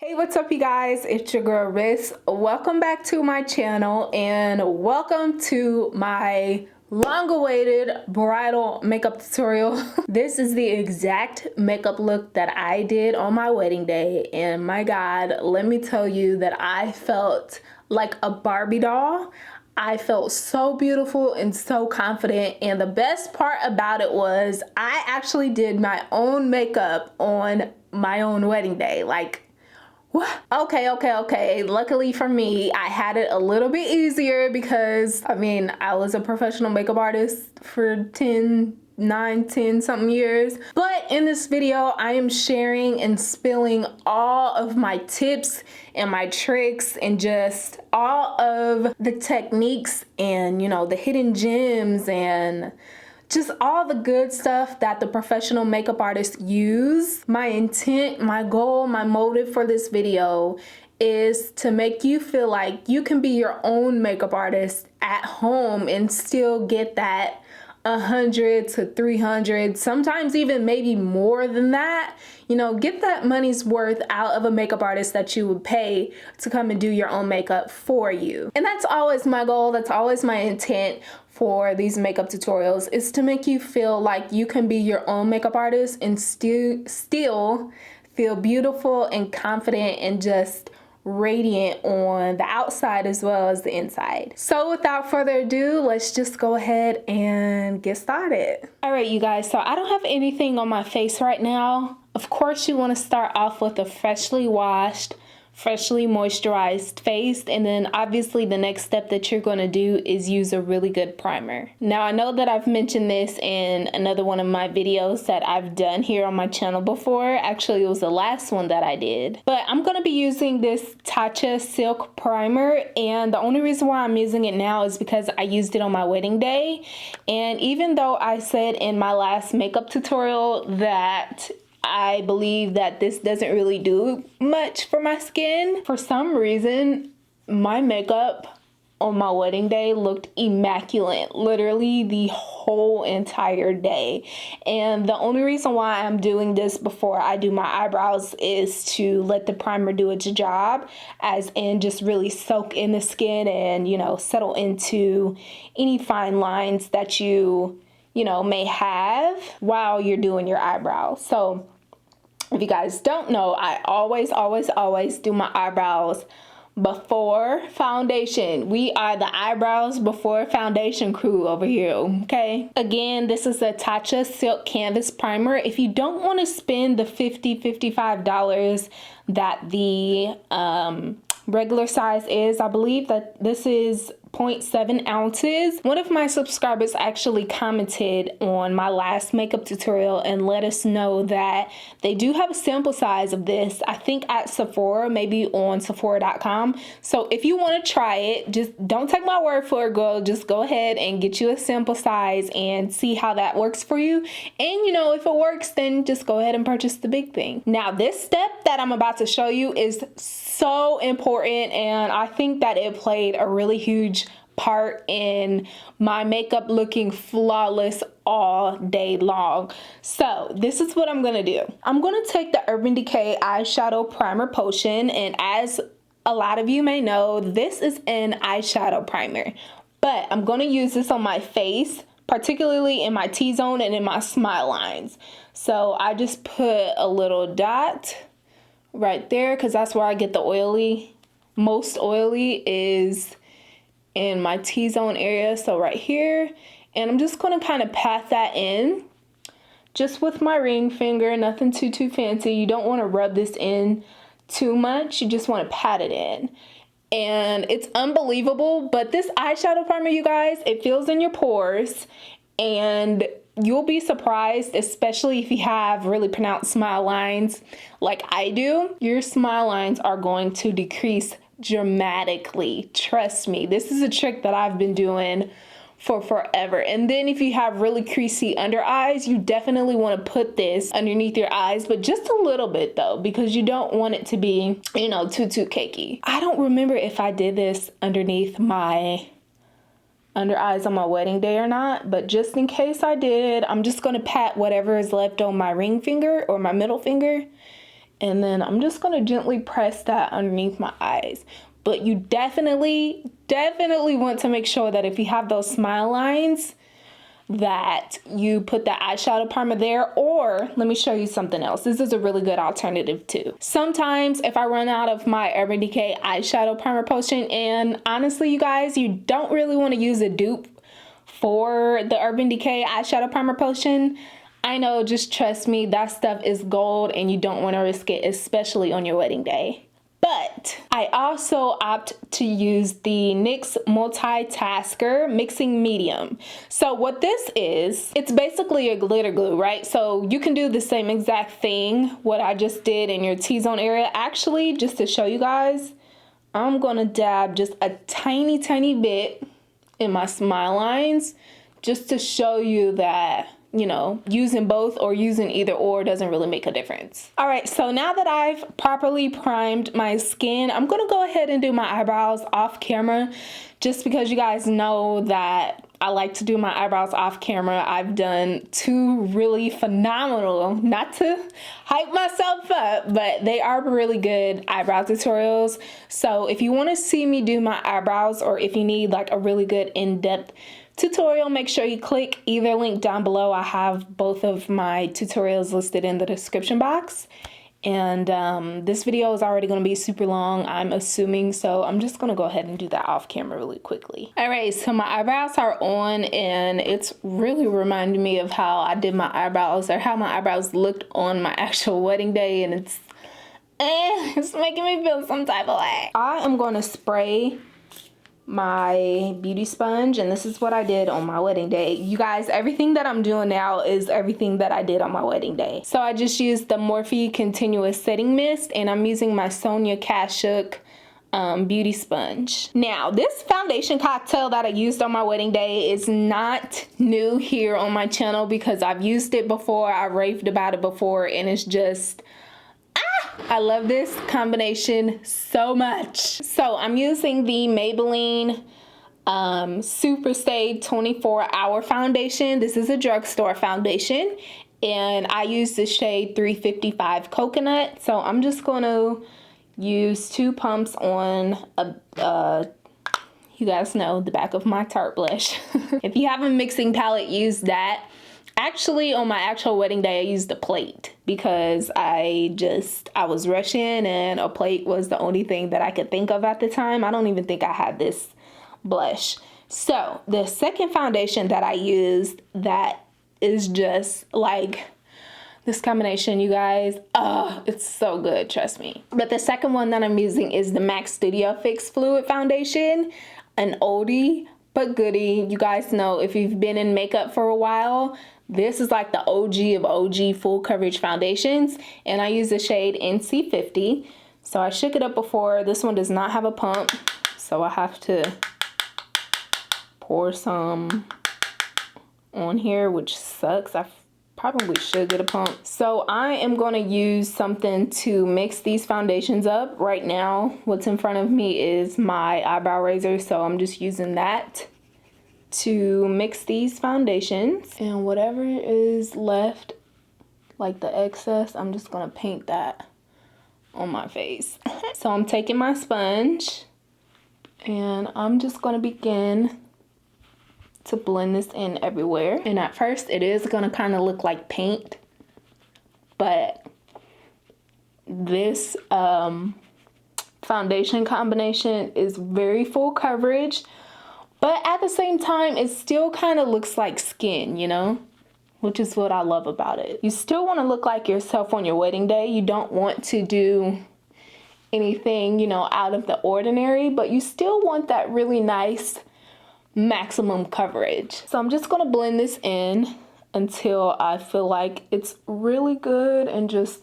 Hey, what's up you guys? It's your girl Riss. Welcome back to my channel and welcome to my long-awaited bridal makeup tutorial. This is the exact makeup look that I did on my wedding day, and my god, let me tell you that I felt like a Barbie doll. I felt so beautiful and so confident, and the best part about it was I actually did my own makeup on my own wedding day. Like, okay. Luckily for me, I had it a little bit easier because, I mean, I was a professional makeup artist for 10 something years. But in this video, I am sharing and spilling all of my tips and my tricks and just all of the techniques and, you know, the hidden gems and just all the good stuff that the professional makeup artists use. My intent, my goal, my motive for this video is to make you feel like you can be your own makeup artist at home and still get that 100 to 300, sometimes even maybe more than that. You know, get that money's worth out of a makeup artist that you would pay to come and do your own makeup for you. And that's always my goal. That's always my intent for these makeup tutorials, is to make you feel like you can be your own makeup artist and still feel beautiful and confident and just radiant on the outside as well as the inside. So without further ado, let's just go ahead and get started. All right, you guys, so I don't have anything on my face right now. Of course, you want to start off with a freshly washed, freshly moisturized face, and then obviously the next step that you're going to do is use a really good primer. Now, I know that I've mentioned this in another one of my videos that I've done here on my channel before. Actually, it was the last one that I did, but I'm going to be using this Tatcha Silk Primer, and the only reason why I'm using it now is because I used it on my wedding day. And even though I said in my last makeup tutorial that I believe that this doesn't really do much for my skin, for some reason, my makeup on my wedding day looked immaculate, literally the whole entire day. And the only reason why I'm doing this before I do my eyebrows is to let the primer do its job, as in just really soak in the skin and, you know, settle into any fine lines that you know, may have while you're doing your eyebrows. So if you guys don't know, I always do my eyebrows before foundation. We are the eyebrows before foundation crew over here, okay? Again, this is a Tatcha Silk Canvas Primer. If you don't want to spend the $55 that the regular size is, I believe that this is 0.7 ounces. One of my subscribers actually commented on my last makeup tutorial and let us know that they do have a sample size of this, I think at Sephora, maybe on Sephora.com. So if you want to try it, just don't take my word for it, girl. Just go ahead and get you a sample size and see how that works for you. And you know, if it works, then just go ahead and purchase the big thing. Now, this step that I'm about to show you is so important, and I think that it played a really huge part in my makeup looking flawless all day long. So this is what I'm gonna do. I'm gonna take the Urban Decay eyeshadow primer potion, and as a lot of you may know, this is an eyeshadow primer, but I'm gonna use this on my face, particularly in my T-zone and in my smile lines. So I just put a little dot right there because that's where I get the most oily is in my T-zone area, so right here. And I'm just going to kind of pat that in just with my ring finger, nothing too fancy. You don't want to rub this in too much, you just want to pat it in. And it's unbelievable, but this eyeshadow primer, you guys, it fills in your pores, and you'll be surprised, especially if you have really pronounced smile lines like I do. Your smile lines are going to decrease dramatically. Trust me, this is a trick that I've been doing for forever. And then if you have really creasy under eyes, you definitely want to put this underneath your eyes, but just a little bit though, because you don't want it to be, you know, too cakey. I don't remember if I did this underneath my under eyes on my wedding day or not, but just in case I did, I'm just going to pat whatever is left on my ring finger or my middle finger, And then I'm just gonna gently press that underneath my eyes. But you definitely want to make sure that if you have those smile lines, that you put the eyeshadow primer there. Or let me show you something else. This is a really good alternative too. Sometimes if I run out of my Urban Decay eyeshadow primer potion, and honestly you guys, you don't really want to use a dupe for the Urban Decay eyeshadow primer potion. I know, just trust me, that stuff is gold and you don't want to risk it, especially on your wedding day. But I also opt to use the NYX Multitasker Mixing Medium. So what this is, it's basically a glitter glue, right? So you can do the same exact thing, what I just did in your T-zone area. Actually, just to show you guys, I'm gonna dab just a tiny bit in my smile lines, just to show you that, you know, using both or using either or doesn't really make a difference. All right, so now that I've properly primed my skin, I'm gonna go ahead and do my eyebrows off camera, just because you guys know that I like to do my eyebrows off camera. I've done 2 really phenomenal, not to hype myself up, but they are really good eyebrow tutorials. So if you wanna see me do my eyebrows, or if you need like a really good in-depth tutorial, make sure you click either link down below. I have both of my tutorials listed in the description box. And this video is already going to be super long, I'm assuming, so I'm just going to go ahead and do that off camera really quickly. All right, so my eyebrows are on, and it's really reminding me of how I did my eyebrows, or how my eyebrows looked on my actual wedding day, and it's making me feel some type of way. I am going to spray my beauty sponge, and this is what I did on my wedding day. You guys, everything that I'm doing now is everything that I did on my wedding day. So I just used the Morphe Continuous Setting Mist, and I'm using my Sonia Kashuk beauty sponge. Now, this foundation cocktail that I used on my wedding day is not new here on my channel, because I've used it before, I raved about it before, and it's just, I love this combination so much. So I'm using the Maybelline Superstay 24-hour foundation. This is a drugstore foundation, and I use the shade 355 Coconut. So I'm just going to use 2 pumps on you guys know, the back of my Tarte blush. If you have a mixing palette, use that. Actually, on my actual wedding day, I used a plate because I was rushing, and a plate was the only thing that I could think of at the time. I don't even think I had this blush. So the second foundation that I used, that is just like this combination, you guys. Oh, it's so good, trust me. But the second one that I'm using is the MAC Studio Fix Fluid Foundation, an oldie but goodie. You guys know, if you've been in makeup for a while, this is like the OG of OG full coverage foundations, and I use the shade NC50. So I shook it up before. This one does not have a pump, so I have to pour some on here, which sucks. I probably should get a pump. So I am going to use something to mix these foundations up. Right now, what's in front of me is my eyebrow razor, so I'm just using that to mix these foundations, and whatever is left, like the excess, I'm just gonna paint that on my face. So I'm taking my sponge, and I'm just gonna begin to blend this in everywhere. And at first it is gonna kind of look like paint, but this foundation combination is very full coverage, but at the same time, it still kind of looks like skin, you know, which is what I love about it. You still want to look like yourself on your wedding day. You don't want to do anything, you know, out of the ordinary, but you still want that really nice maximum coverage. So I'm just going to blend this in until I feel like it's really good and just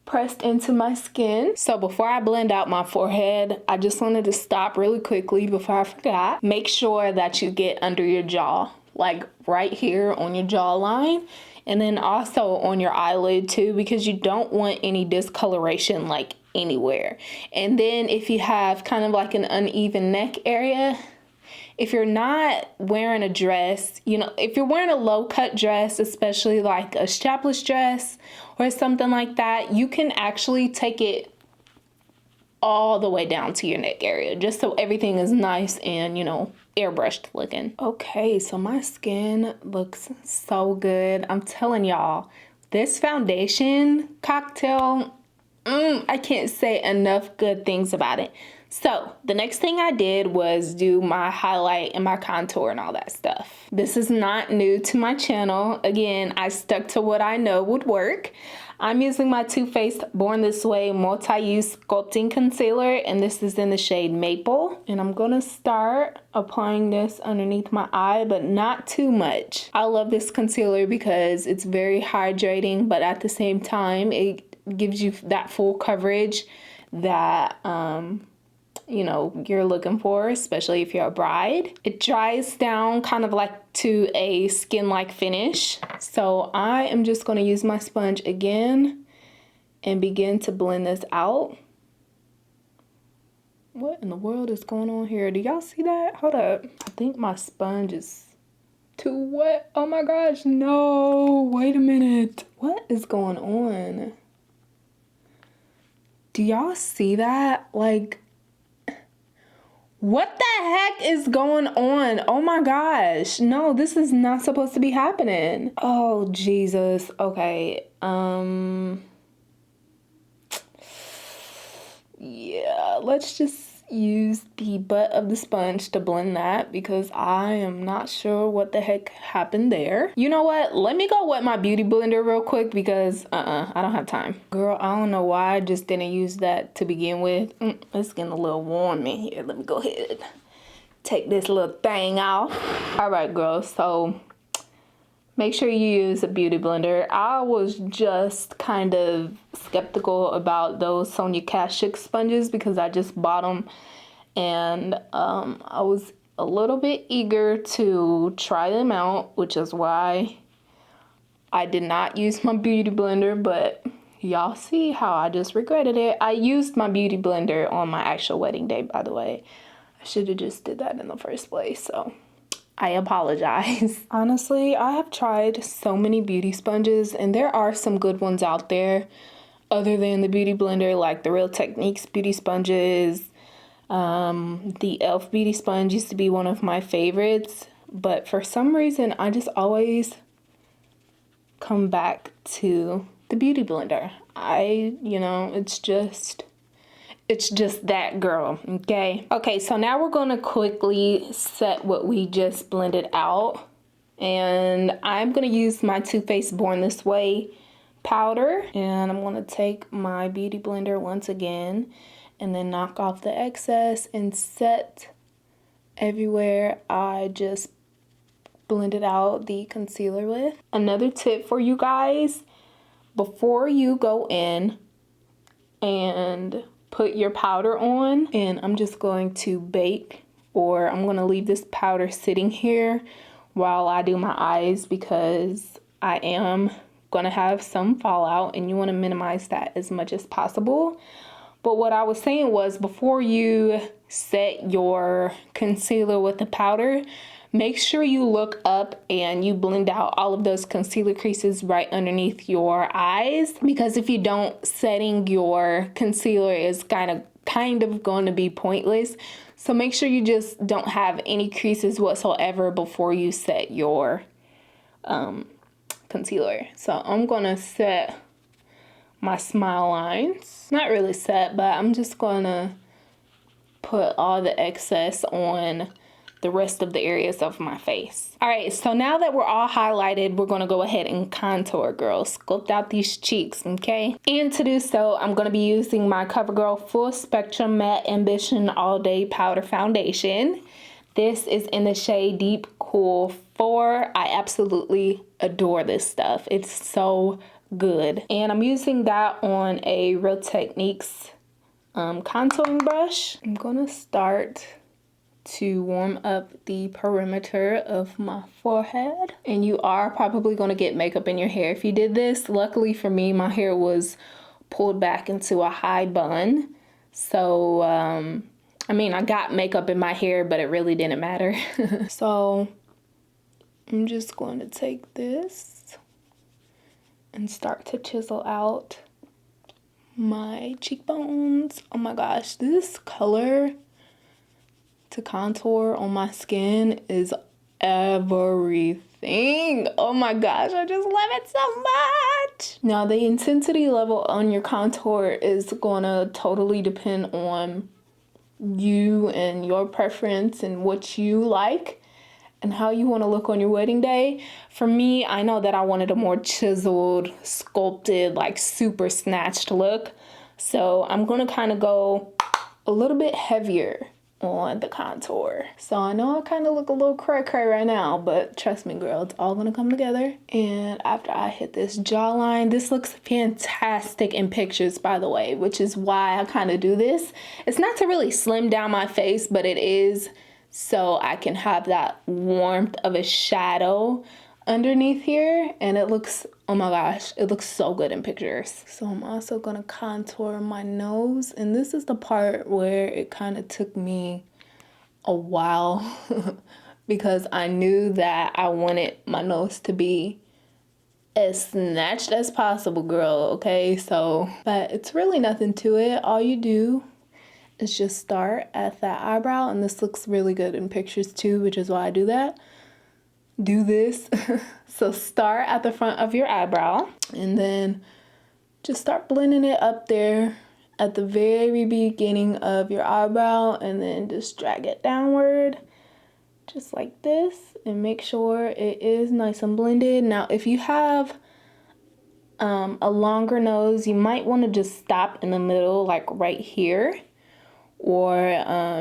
pressed into my skin. So before I blend out my forehead, I just wanted to stop really quickly before I forgot. Make sure that you get under your jaw, like right here on your jawline, and then also on your eyelid too, because you don't want any discoloration like anywhere. And then if you have kind of like an uneven neck area, if you're not wearing a dress, you know, if you're wearing a low cut dress, especially like a strapless dress or something like that, you can actually take it all the way down to your neck area, just so everything is nice and, you know, airbrushed looking. Okay, so my skin looks so good. I'm telling y'all, this foundation cocktail, I can't say enough good things about it. So the next thing I did was do my highlight and my contour and all that stuff. This is not new to my channel. Again, I stuck to what I know would work. I'm using my Too Faced Born This Way multi-use sculpting concealer, and this is in the shade Maple. And I'm gonna start applying this underneath my eye, but not too much. I love this concealer because it's very hydrating, but at the same time, it gives you that full coverage that you know, you're looking for, especially if you're a bride. It dries down kind of like to a skin-like finish. So I am just going to use my sponge again and begin to blend this out. What in the world is going on here? Do y'all see that? Hold up. I think my sponge is too wet. Oh my gosh, no. Wait a minute. What is going on? Do y'all see that? Like, what the heck is going on? Oh my gosh. No, this is not supposed to be happening. Oh, Jesus. Okay. Yeah, let's just use the butt of the sponge to blend that because I am not sure what the heck happened there. You know what? Let me go wet my beauty blender real quick because I don't have time. Girl, I don't know why I just didn't use that to begin with. It's getting a little warm in here. Let me go ahead. Take this little thing off. All right, girl. So make sure you use a beauty blender. I was just kind of skeptical about those Sonia Kashuk sponges because I just bought them, and I was a little bit eager to try them out, which is why I did not use my beauty blender. But y'all see how I just regretted it. I used my beauty blender on my actual wedding day, by the way. I should have just did that in the first place, so I apologize. Honestly, I have tried so many beauty sponges, and there are some good ones out there other than the beauty blender, like the Real Techniques beauty sponges. The e.l.f. beauty sponge used to be one of my favorites, but for some reason I just always come back to the beauty blender. You know, it's just that, girl. Okay, so now we're gonna quickly set what we just blended out, and I'm gonna use my Too Faced Born This Way powder, and I'm gonna take my beauty blender once again and then knock off the excess and set everywhere I just blended out the concealer with. Another tip for you guys, before you go in and put your powder on, and I'm just going to bake, or I'm going to leave this powder sitting here while I do my eyes because I am going to have some fallout and you want to minimize that as much as possible. But what I was saying was, before you set your concealer with the powder, make sure you look up and you blend out all of those concealer creases right underneath your eyes, because if you don't, setting your concealer is kind of going to be pointless. So make sure you just don't have any creases whatsoever before you set your concealer. So I'm gonna set my smile lines. Not really set, but I'm just gonna put all the excess on the rest of the areas of my face. All right, so now that we're all highlighted, we're gonna go ahead and contour, girls. Sculpt out these cheeks, okay? And to do so, I'm gonna be using my Covergirl Full Spectrum Matte Ambition All Day Powder Foundation. This is in the shade Deep Cool 4. I absolutely adore this stuff. It's so good. And I'm using that on a Real Techniques contouring brush. I'm gonna start to warm up the perimeter of my forehead, and you are probably going to get makeup in your hair if you did this. Luckily for me, my hair was pulled back into a high bun, so I mean, I got makeup in my hair, but it really didn't matter. So I'm just going to take this and start to chisel out my cheekbones. Oh my gosh, this color to contour on my skin is everything. Oh my gosh, I just love it so much. Now, the intensity level on your contour is gonna totally depend on you and your preference and what you like and how you want to look on your wedding day. For me, I know that I wanted a more chiseled, sculpted, like super snatched look. So I'm gonna kind of go a little bit heavier on the contour. So I know I kind of look a little cray-cray right now, but trust me, girl, it's all gonna come together. And after I hit this jawline, this looks fantastic in pictures, by the way, which is why I kind of do this. It's not to really slim down my face, but it is so I can have that warmth of a shadow underneath here, and it looks, oh my gosh, it looks so good in pictures. So I'm also gonna contour my nose, and this is the part where it kind of took me a while because I knew that I wanted my nose to be as snatched as possible, girl, okay? So, but it's really nothing to it. All you do is just start at that eyebrow, and this looks really good in pictures too, which is why I do that. Do this. So start at the front of your eyebrow and then just start blending it up there at the very beginning of your eyebrow, and then just drag it downward just like this and make sure it is nice and blended. Now, if you have a longer nose, you might want to just stop in the middle, like right here. Or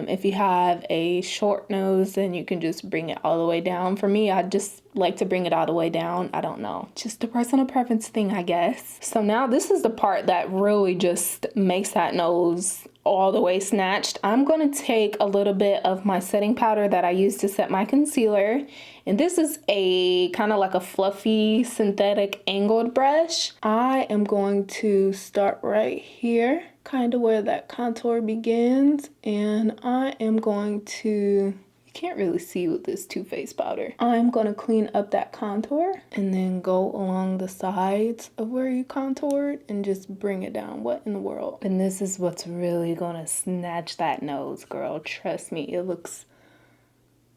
if you have a short nose, then you can just bring it all the way down. For me, I just like to bring it all the way down. I don't know. Just a personal preference thing, I guess. So now this is the part that really just makes that nose all the way snatched. I'm going to take a little bit of my setting powder that I use to set my concealer. And this is a kind of like a fluffy synthetic angled brush. I am going to start right here, kind of where that contour begins, and I am going to, you can't really see with this Too Faced powder, I'm going to clean up that contour and then go along the sides of where you contoured and just bring it down. What in the world? And this is what's really going to snatch that nose, girl. Trust me, it looks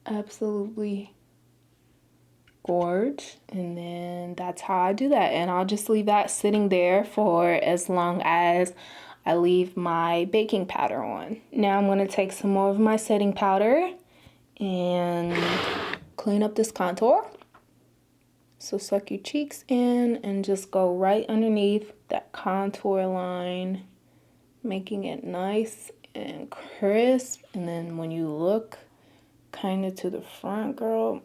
absolutely gorge. And then that's how I do that, and I'll just leave that sitting there for as long as I leave my baking powder on. Now I'm going to take some more of my setting powder and clean up this contour. So suck your cheeks in and just go right underneath that contour line, making it nice and crisp. And then when you look kind of to the front, girl,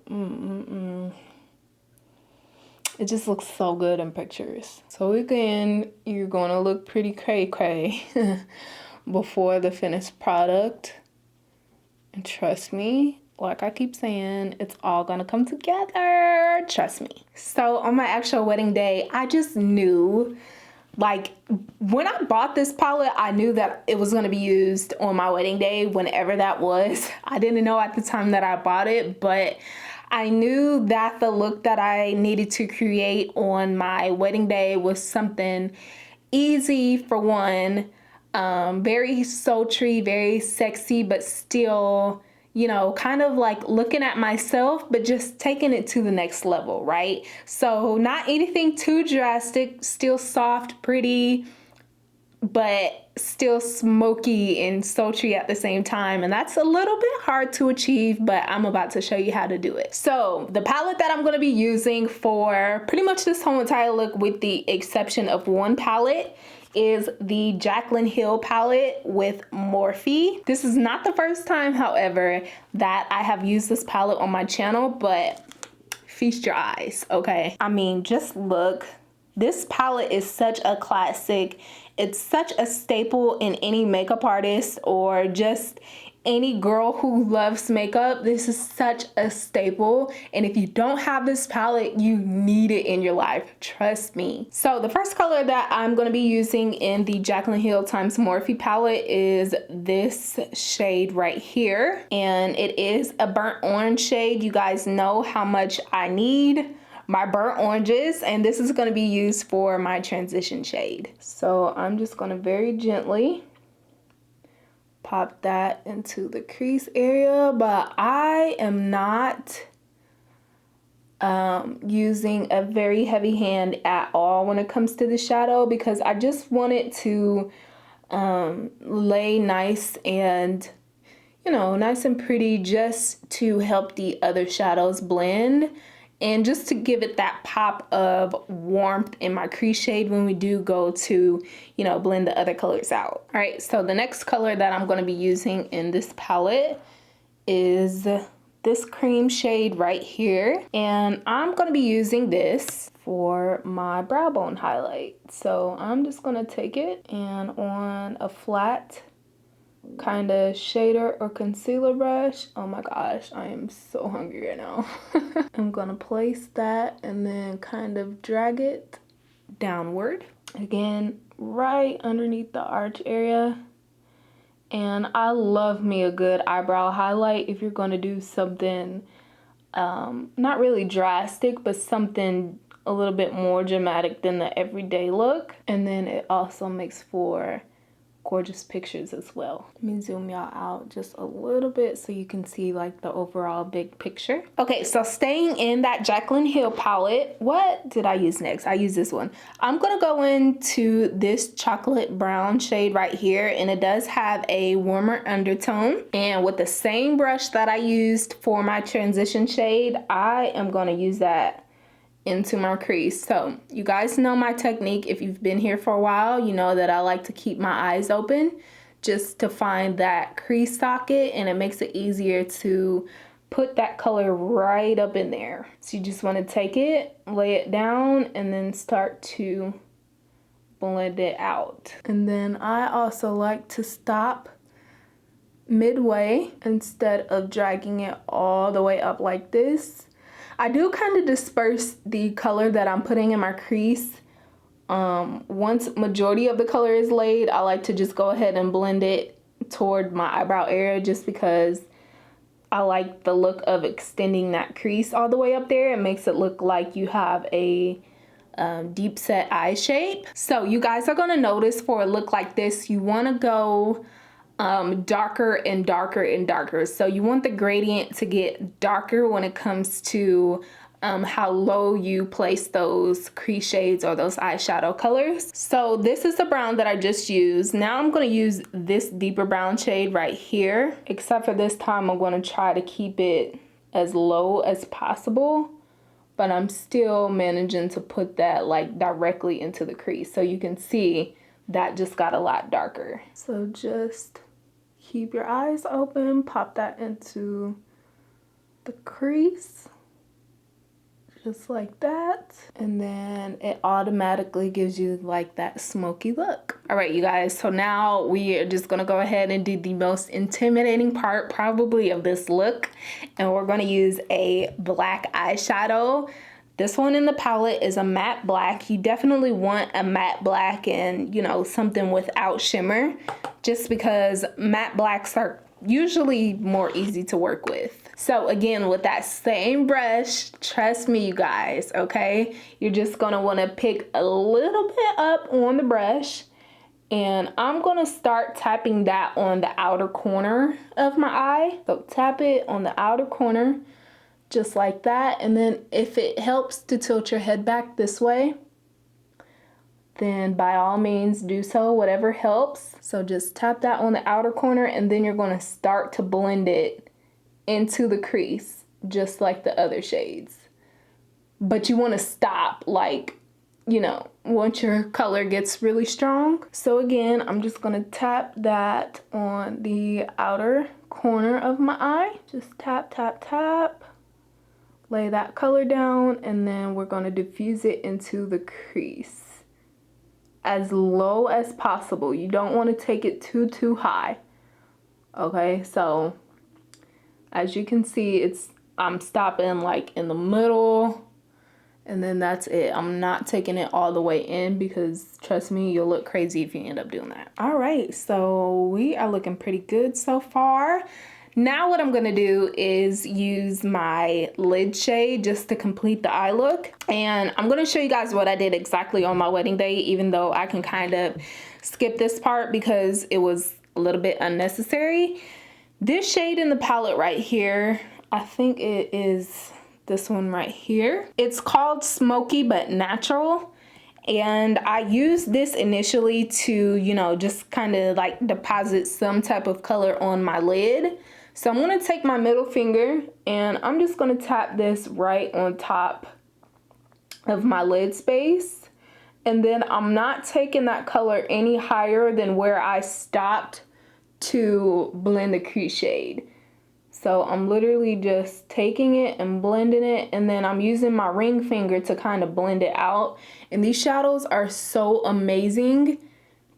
it just looks so good in pictures. So again, you're gonna look pretty cray-cray before the finished product. And trust me, like I keep saying, it's all gonna come together. Trust me. So on my actual wedding day, I just knew, like, when I bought this palette, I knew that it was gonna be used on my wedding day, whenever that was. I didn't know at the time that I bought it, but I knew that the look that I needed to create on my wedding day was something easy, for one, very sultry, very sexy, but still, you know, kind of like looking at myself, but just taking it to the next level, right? So not anything too drastic, still soft, pretty, but still smoky and sultry at the same time. And that's a little bit hard to achieve, but I'm about to show you how to do it. So the palette that I'm going to be using for pretty much this whole entire look, with the exception of one palette, is the Jaclyn Hill palette with Morphe. This is not the first time, however, that I have used this palette on my channel, but feast your eyes, okay? I mean, just look. This palette is such a classic. It's such a staple in any makeup artist, or just any girl who loves makeup, this is such a staple. And if you don't have this palette, you need it in your life. Trust me. So the first color that I'm going to be using in the Jaclyn Hill x Morphe palette is this shade right here. And it is a burnt orange shade. You guys know how much I need my burnt oranges, and this is going to be used for my transition shade. So I'm just going to very gently pop that into the crease area, but I am not using a very heavy hand at all when it comes to the shadow, because I just want it to lay nice and, you know, nice and pretty, just to help the other shadows blend and just to give it that pop of warmth in my crease shade when we do go to, you know, blend the other colors out. All right, so the next color that I'm going to be using in this palette is this cream shade right here. And I'm going to be using this for my brow bone highlight. So I'm just going to take it and on a flat kind of shader or concealer brush. Oh my gosh, I am so hungry right now. I'm gonna place that and then kind of drag it downward. Again, right underneath the arch area. And I love me a good eyebrow highlight if you're gonna do something not really drastic, but something a little bit more dramatic than the everyday look. And then it also makes for gorgeous pictures as well. Let me zoom y'all out just a little bit so you can see like the overall big picture. Okay, so staying in that Jaclyn Hill palette, what did I use next? I used this one. I'm gonna go into this chocolate brown shade right here, and it does have a warmer undertone. And with the same brush that I used for my transition shade, I am gonna use that into my crease. So you guys know my technique. If you've been here for a while, you know that I like to keep my eyes open just to find that crease socket, and it makes it easier to put that color right up in there. So you just want to take it, lay it down, and then start to blend it out. And then I also like to stop midway instead of dragging it all the way up like this. I do kind of disperse the color that I'm putting in my crease. Once majority of the color is laid, I like to just go ahead and blend it toward my eyebrow area, just because I like the look of extending that crease all the way up there. It makes it look like you have a deep set eye shape. So you guys are gonna notice for a look like this, you wanna go darker and darker and darker. So you want the gradient to get darker when it comes to how low you place those crease shades or those eyeshadow colors. So this is the brown that I just used. Now I'm going to use this deeper brown shade right here, except for this time I'm going to try to keep it as low as possible, but I'm still managing to put that like directly into the crease. So you can see that just got a lot darker. So just keep your eyes open, pop that into the crease, just like that. And then it automatically gives you like that smoky look. All right, you guys, so now we are just gonna go ahead and do the most intimidating part probably of this look. And we're gonna use a black eyeshadow. This one in the palette is a matte black. You definitely want a matte black and, you know, something without shimmer, just because matte blacks are usually more easy to work with. So again, with that same brush, trust me, you guys, okay? You're just gonna wanna pick a little bit up on the brush, and I'm gonna start tapping that on the outer corner of my eye. So tap it on the outer corner, just like that. And then if it helps to tilt your head back this way, then by all means do so, whatever helps. So just tap that on the outer corner, and then you're going to start to blend it into the crease, just like the other shades. But you want to stop, like, you know, once your color gets really strong. So again, I'm just going to tap that on the outer corner of my eye. Just tap, tap, tap. Lay that color down, and then we're going to diffuse it into the crease as low as possible. You don't want to take it too high. Okay, so as you can see, I'm stopping like in the middle, and then that's it. I'm not taking it all the way in because trust me, you'll look crazy if you end up doing that. All right, so we are looking pretty good so far. Now what I'm gonna do is use my lid shade just to complete the eye look. And I'm gonna show you guys what I did exactly on my wedding day, even though I can kind of skip this part because it was a little bit unnecessary. This shade in the palette right here, I think it is this one right here. It's called Smoky But Natural. And I used this initially to, you know, just kind of like deposit some type of color on my lid. So I'm gonna take my middle finger and I'm just gonna tap this right on top of my lid space. And then I'm not taking that color any higher than where I stopped to blend the crease shade. So I'm literally just taking it and blending it, and then I'm using my ring finger to kind of blend it out. And these shadows are so amazing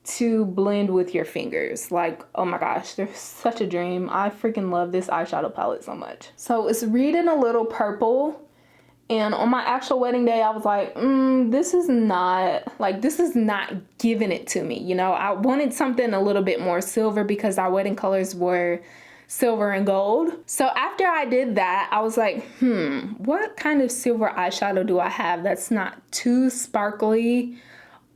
to blend with your fingers. Like, oh my gosh, they're such a dream. I freaking love this eyeshadow palette so much. So it's reading a little purple. And on my actual wedding day, I was like, this is not giving it to me. You know, I wanted something a little bit more silver because our wedding colors were silver and gold. So after I did that, I was like, what kind of silver eyeshadow do I have that's not too sparkly,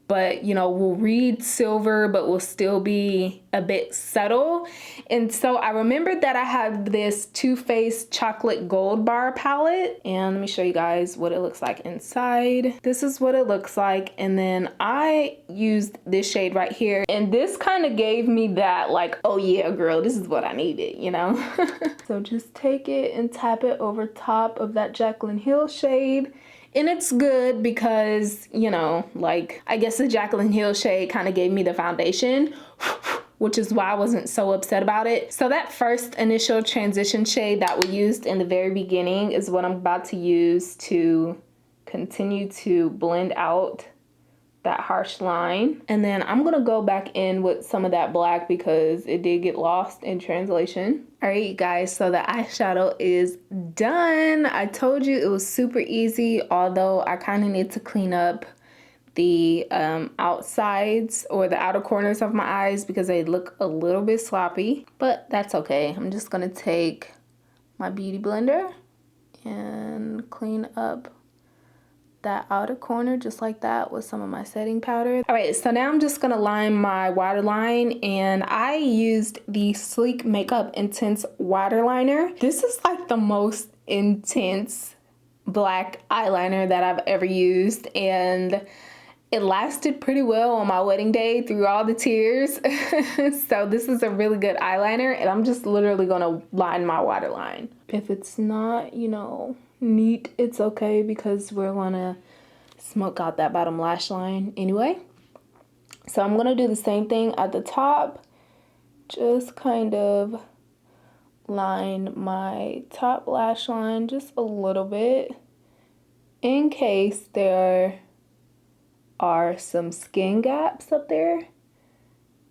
but you know, will read silver but will still be a bit subtle? And so I remembered that I had this Too Faced chocolate gold bar palette, and let me show you guys what it looks like inside. This is what it looks like. And then I used this shade right here, and this kind of gave me that like, oh yeah girl, this is what I needed, you know. So just take it and tap it over top of that Jaclyn Hill shade. And it's good because, you know, like, I guess the Jaclyn Hill shade kind of gave me the foundation, which is why I wasn't so upset about it. So that first initial transition shade that we used in the very beginning is what I'm about to use to continue to blend out that harsh line. And then I'm gonna go back in with some of that black because it did get lost in translation. All right, you guys, so the eyeshadow is done. I told you it was super easy, although I kind of need to clean up the outsides or the outer corners of my eyes because they look a little bit sloppy, but that's okay. I'm just gonna take my beauty blender and clean up that outer corner just like that with some of my setting powder. All right, so now I'm just gonna line my waterline, and I used the Sleek Makeup Intense Waterliner. This is like the most intense black eyeliner that I've ever used, and it lasted pretty well on my wedding day through all the tears. So this is a really good eyeliner, and I'm just literally gonna line my waterline. If it's not, you know, neat, it's okay because we're gonna smoke out that bottom lash line anyway. So I'm gonna do the same thing at the top, just kind of line my top lash line just a little bit in case there are some skin gaps up there.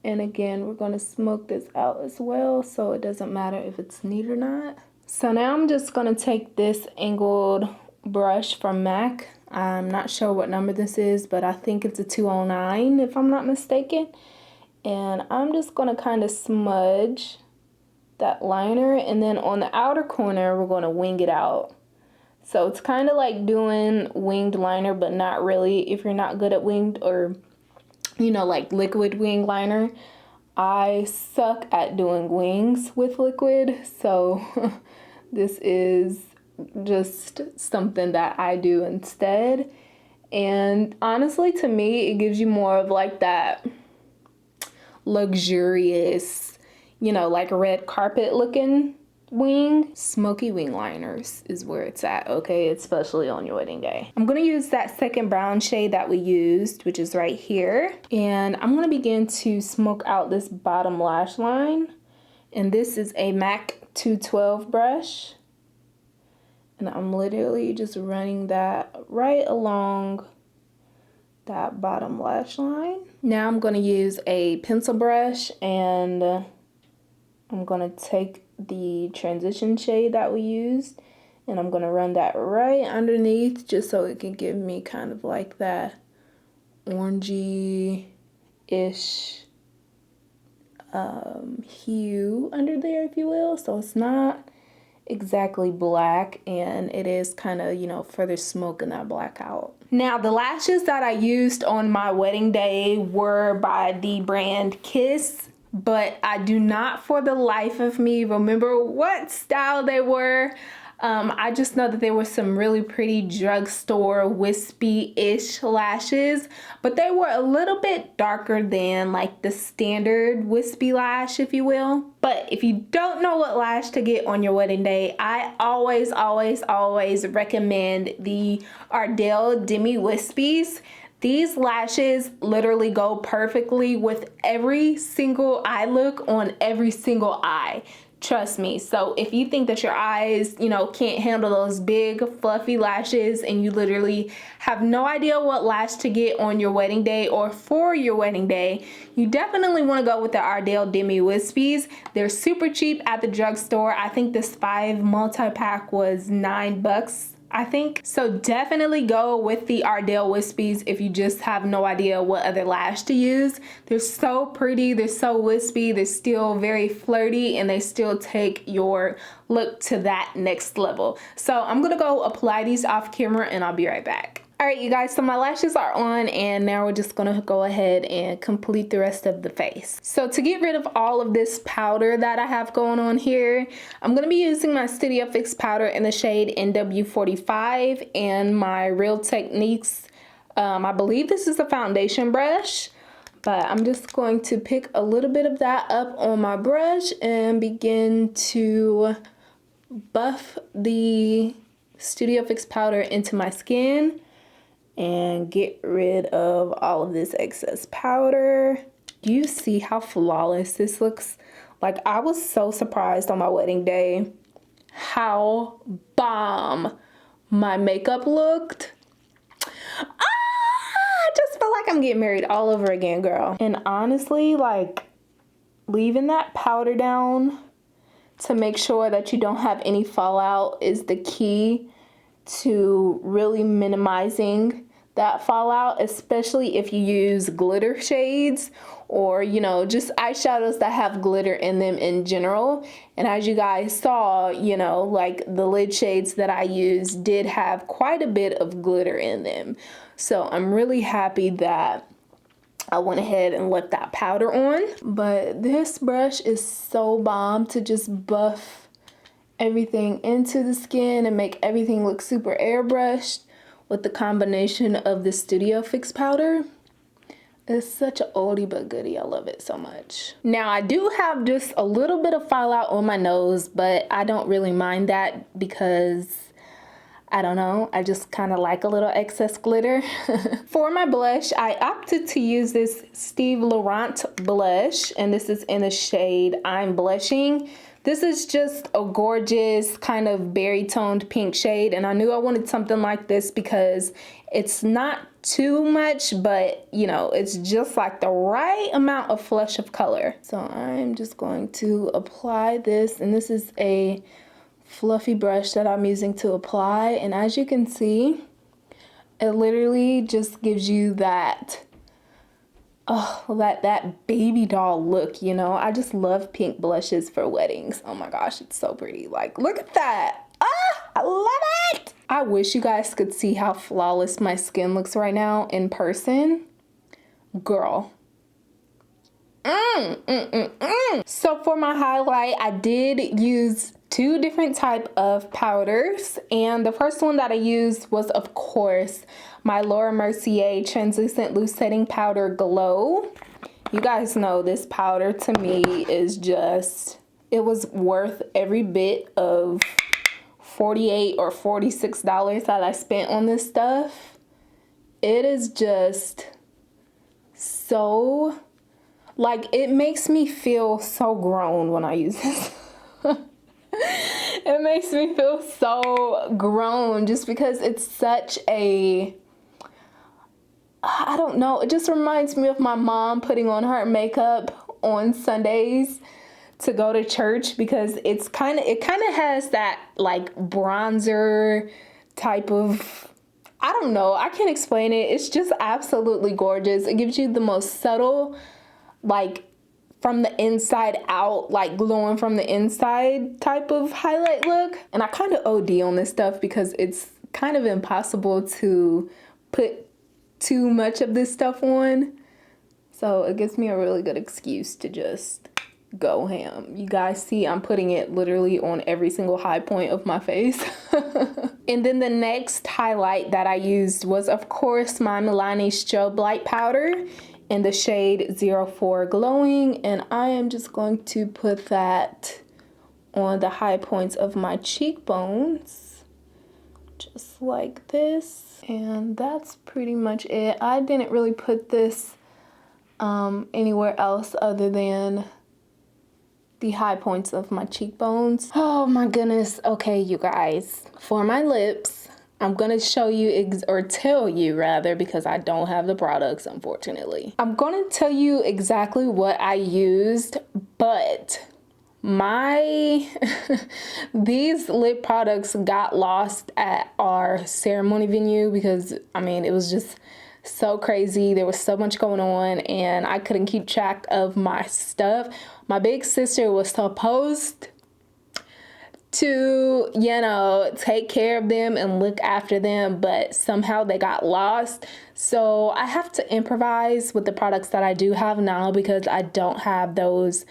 And again, we're gonna smoke this out as well, so it doesn't matter if it's neat or not. So now I'm just gonna take this angled brush from MAC. I'm not sure what number this is, but I think it's a 209 if I'm not mistaken. And I'm just gonna kind of smudge that liner, and then on the outer corner, we're gonna wing it out. So it's kind of like doing winged liner, but not really if you're not good at winged or, you know, like liquid wing liner. I suck at doing wings with liquid, so this is just something that I do instead. And honestly, to me, it gives you more of like that luxurious, you know, like red carpet looking wing. Smoky wing liners is where it's at, okay, especially on your wedding day. I'm gonna use that second brown shade that we used, which is right here, and I'm gonna begin to smoke out this bottom lash line. And this is a MAC 212 brush, and I'm literally just running that right along that bottom lash line. Now I'm going to use a pencil brush, and I'm gonna take the transition shade that we used and I'm gonna run that right underneath just so it can give me kind of like that orangey-ish hue under there, if you will. So it's not exactly black and it is kind of, you know, further smoking that black out. Now the lashes that I used on my wedding day were by the brand Kiss, but I do not for the life of me remember what style they were. I just know that there were some really pretty drugstore wispy-ish lashes, but they were a little bit darker than like the standard wispy lash, if you will. But if you don't know what lash to get on your wedding day, I always recommend the Ardell Demi Wispies. These lashes literally go perfectly with every single eye look on every single eye. Trust me. So if you think that your eyes, you know, can't handle those big fluffy lashes and you literally have no idea what lash to get on your wedding day or for your wedding day, you definitely want to go with the Ardell Demi Wispies. They're super cheap at the drugstore. I think this 5 multi-pack was $9, I think. So definitely go with the Ardell Wispies if you just have no idea what other lash to use. They're so pretty, they're so wispy, they're still very flirty, and they still take your look to that next level. So I'm gonna go apply these off camera and I'll be right back. All right, you guys, so my lashes are on and now we're just gonna go ahead and complete the rest of the face. So to get rid of all of this powder that I have going on here, I'm gonna be using my Studio Fix powder in the shade NW45 and my Real Techniques, I believe this is a foundation brush, but I'm just going to pick a little bit of that up on my brush and begin to buff the Studio Fix powder into my skin and get rid of all of this excess powder. Do you see how flawless this looks? Like, I was so surprised on my wedding day how bomb my makeup looked. I just feel like I'm getting married all over again, girl. And honestly, like, leaving that powder down to make sure that you don't have any fallout is the key to really minimizing that fallout, especially if you use glitter shades or, you know, just eyeshadows that have glitter in them in general. And as you guys saw, you know, like the lid shades that I used did have quite a bit of glitter in them. So I'm really happy that I went ahead and left that powder on. But this brush is so bomb to just buff everything into the skin and make everything look super airbrushed with the combination of the Studio Fix powder. It's such an oldie but goodie. I love it so much. Now I do have just a little bit of fallout on my nose, but I don't really mind that because I don't know, I just kind of like a little excess glitter. For my blush, I opted to use this Steve Laurant blush, and this is in the shade I'm Blushing. This is just a gorgeous kind of berry toned pink shade, and I knew I wanted something like this because it's not too much, but you know, it's just like the right amount of flush of color. So I'm just going to apply this, and this is a fluffy brush that I'm using to apply, and as you can see, it literally just gives you that that baby doll look, you know. I just love pink blushes for weddings. Oh my gosh, it's so pretty. Like, look at that. I love it. I wish you guys could see how flawless my skin looks right now in person. Girl. So for my highlight, I did use 2 different type of powders, and the first one that I used was, of course, my Mercier Translucent Loose Setting Powder Glow. You guys know this powder to me is just, it was worth every bit of $48 or $46 that I spent on this stuff. It is just so, like, it makes me feel so grown when I use this. It makes me feel so grown just because it's such a, I don't know, it just reminds me of my mom putting on her makeup on Sundays to go to church because it kind of has that like bronzer type of, I don't know, I can't explain it. It's just absolutely gorgeous. It gives you the most subtle, like from the inside out, like glowing from the inside type of highlight look. And I kind of OD on this stuff because it's kind of impossible to put too much of this stuff on. So it gives me a really good excuse to just go ham. You guys see I'm putting it literally on every single high point of my face. And then the next highlight that I used was, of course, my Milani Strobelight powder in the shade 04 Glowing. And I am just going to put that on the high points of my cheekbones. Just like this. And that's pretty much it. I didn't really put this anywhere else other than the high points of my cheekbones. Oh my goodness. Okay, you guys, for my lips, I'm gonna show you or tell you rather, because I don't have the products, unfortunately. I'm gonna tell you exactly what I used, but my these lip products got lost at our ceremony venue because I mean it was just so crazy. There was so much going on and I couldn't keep track of my stuff. My big sister was supposed to, you know, take care of them and look after them, but somehow they got lost. So I have to improvise with the products that I do have now because I don't have those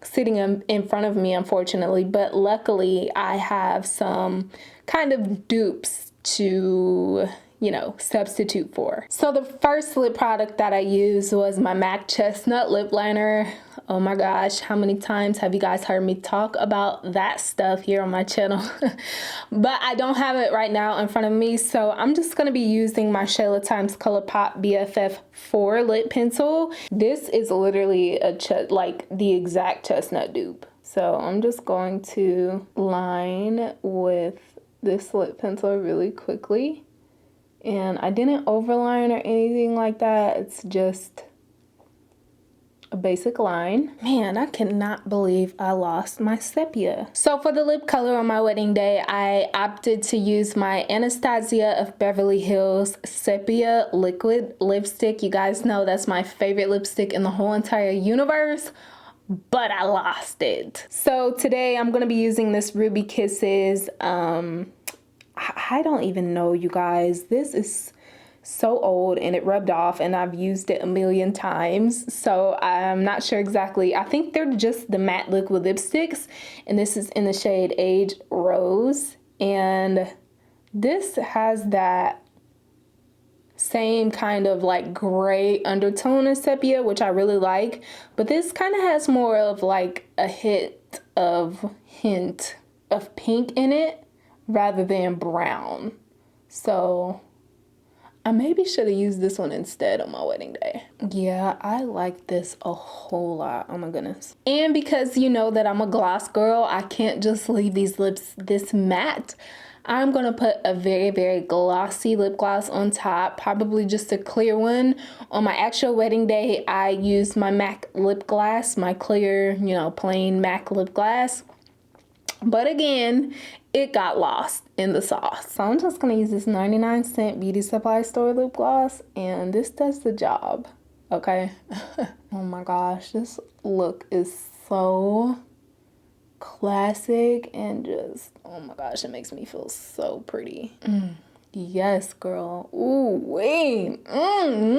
sitting in front of me, unfortunately. But luckily I have some kind of dupes to, you know, substitute for. So the first lip product that I used was my MAC Chestnut lip liner. Oh my gosh, how many times have you guys heard me talk about that stuff here on my channel? But I don't have it right now in front of me, so I'm just gonna be using my Shayla times Colourpop BFF4 lip pencil. This is literally like the exact chestnut dupe. So I'm just going to line with this lip pencil really quickly. And I didn't overline or anything like that. It's just a basic line. Man, I cannot believe I lost my sepia. So for the lip color on my wedding day, I opted to use my Anastasia of Beverly Hills Sepia Liquid Lipstick. You guys know that's my favorite lipstick in the whole entire universe, but I lost it. So today I'm gonna be using this Ruby Kisses. I don't even know, you guys. This is so old and it rubbed off and I've used it a million times, so I'm not sure exactly. I think they're just the matte liquid lipsticks, and this is in the shade Age Rose, and this has that same kind of like gray undertone as sepia, which I really like, but this kind of has more of like a hint of pink in it rather than brown. So I maybe should have used this one instead on my wedding day. Yeah, I like this a whole lot. Oh my goodness. And because you know that I'm a gloss girl, I can't just leave these lips this matte. I'm gonna put a very, very glossy lip gloss on top, probably just a clear one. On my actual wedding day, I used my MAC lip gloss, my clear, you know, plain MAC lip gloss. But again, it got lost in the sauce. So I'm just gonna use this 99-cent beauty supply store lip gloss, and this does the job, okay? Oh my gosh, this look is so classic and just, oh my gosh, it makes me feel so pretty. Yes, girl. Ooh, wait. All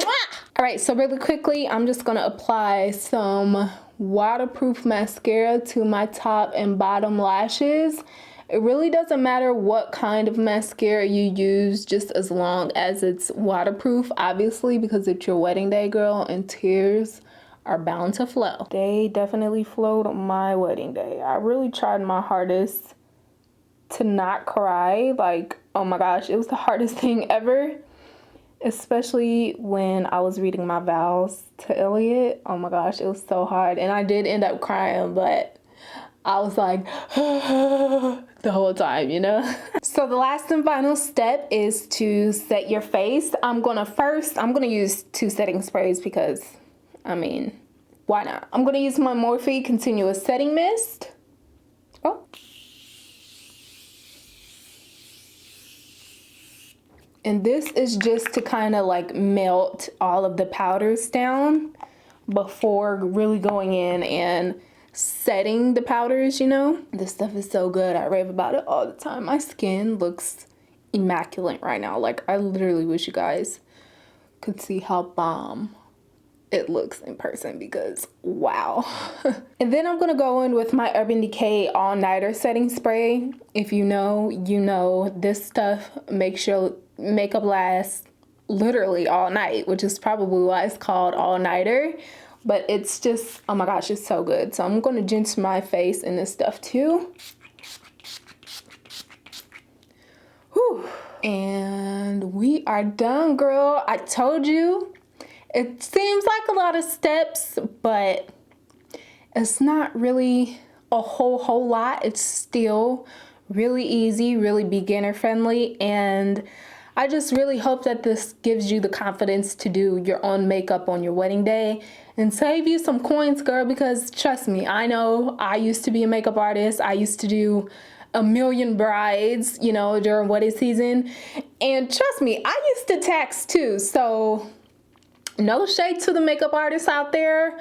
right, so really quickly, I'm just gonna apply some waterproof mascara to my top and bottom lashes. It really doesn't matter what kind of mascara you use, just as long as it's waterproof, obviously, because it's your wedding day, girl, and tears are bound to flow. They definitely flowed on my wedding day. I really tried my hardest to not cry. Like, oh my gosh, it was the hardest thing ever, especially when I was reading my vows to Elliot. Oh my gosh, it was so hard, and I did end up crying, but I was like the whole time, you know. So the last and final step is to set your face. I'm gonna use two setting sprays because I mean why not? I'm gonna use my Morphe Continuous Setting Mist. Oh. And this is just to kind of like melt all of the powders down before really going in and setting the powders, you know? This stuff is so good. I rave about it all the time. My skin looks immaculate right now. Like, I literally wish you guys could see how bomb it looks in person because wow. And then I'm gonna go in with my Urban Decay All Nighter Setting Spray. If you know, you know. This stuff makes your makeup last literally all night, which is probably why it's called All Nighter. But it's just, oh my gosh, it's so good. So I'm gonna drench my face in this stuff too. Whew. And we are done, girl. I told you. It seems like a lot of steps, but it's not really a whole lot. It's still really easy, really beginner friendly, and I just really hope that this gives you the confidence to do your own makeup on your wedding day and save you some coins, girl, because trust me, I know I used to be a makeup artist. I used to do a million brides, you know, during wedding season, and trust me, I used to tax too, so no shade to the makeup artists out there,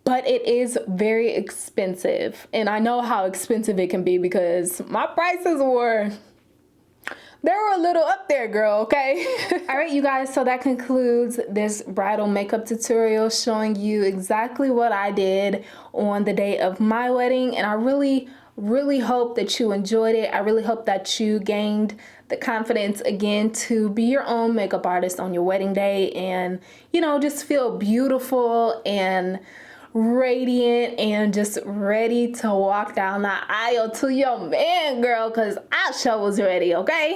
but it is very expensive. And I know how expensive it can be because my prices were, they were a little up there, girl, okay? All right, you guys, so that concludes this bridal makeup tutorial showing you exactly what I did on the day of my wedding. And I really hope that you enjoyed it. I really hope that you gained the confidence again to be your own makeup artist on your wedding day and, you know, just feel beautiful and radiant and just ready to walk down the aisle to your man, girl, because I sure was ready, okay?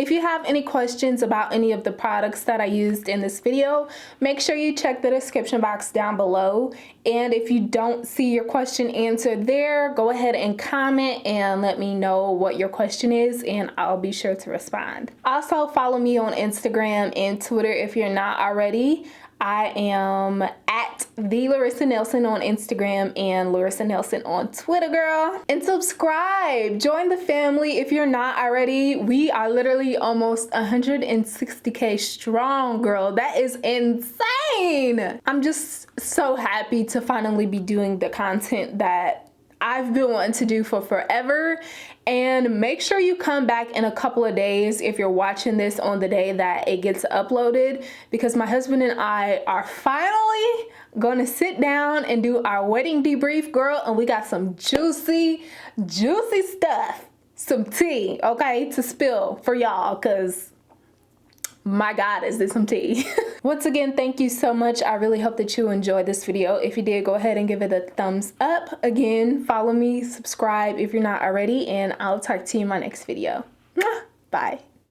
If you have any questions about any of the products that I used in this video, make sure you check the description box down below. And if you don't see your question answered there, go ahead and comment and let me know what your question is and I'll be sure to respond. Also, follow me on Instagram and Twitter if you're not already. I am at the Lorissa Nelson on Instagram and Lorissa Nelson on Twitter, girl. And subscribe, join the family if you're not already. We are literally almost 160K strong, girl. That is insane. I'm just so happy to finally be doing the content that I've been wanting to do for forever. And make sure you come back in a couple of days if you're watching this on the day that it gets uploaded, because my husband and I are finally gonna sit down and do our wedding debrief, girl, and we got some juicy stuff, some tea, okay, to spill for y'all, because my God, is this some tea. Once again, thank you so much. I really hope that you enjoyed this video. If you did, go ahead and give it a thumbs up. Again, follow me, subscribe if you're not already, and I'll talk to you in my next video. Bye.